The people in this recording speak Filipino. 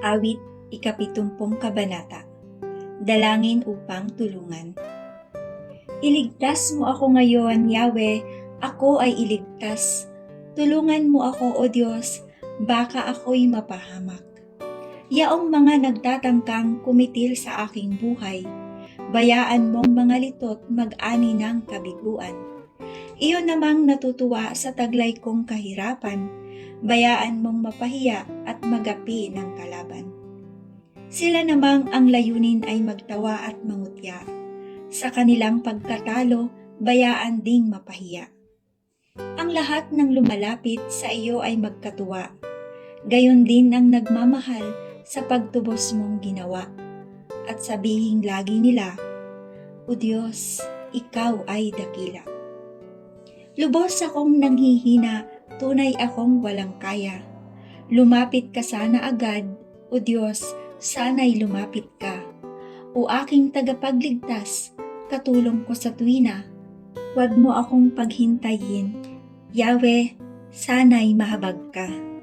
Awit, ikapitumpong kabanata. Dalangin upang tulungan. Iligtas mo ako ngayon, Yahweh, ako ay iligtas. Tulungan mo ako, O Diyos, baka ako'y mapahamak. Yaong mga nagtatangkang kumitil sa aking buhay, bayaan mong mga litot mag-ani ng kabiguan. Iyon namang natutuwa sa taglay kong kahirapan, bayaan mong mapahiya at magapi ng kalaban. Sila namang ang layunin ay magtawa at mangutya. Sa kanilang pagkatalo, bayaan ding mapahiya. Ang lahat ng lumalapit sa iyo ay magkatuwa. Gayon din ang nagmamahal sa pagtubos mong ginawa. At sabihing lagi nila, O Diyos, Ikaw ay dakila. Lubos akong nanghihina, tunay akong walang kaya. Lumapit ka sana agad, O Diyos, sana'y lumapit ka. O aking tagapagligtas, katulong ko sa tuwina. Huwag mo akong paghintayin, Yahweh, sana'y mahabag ka.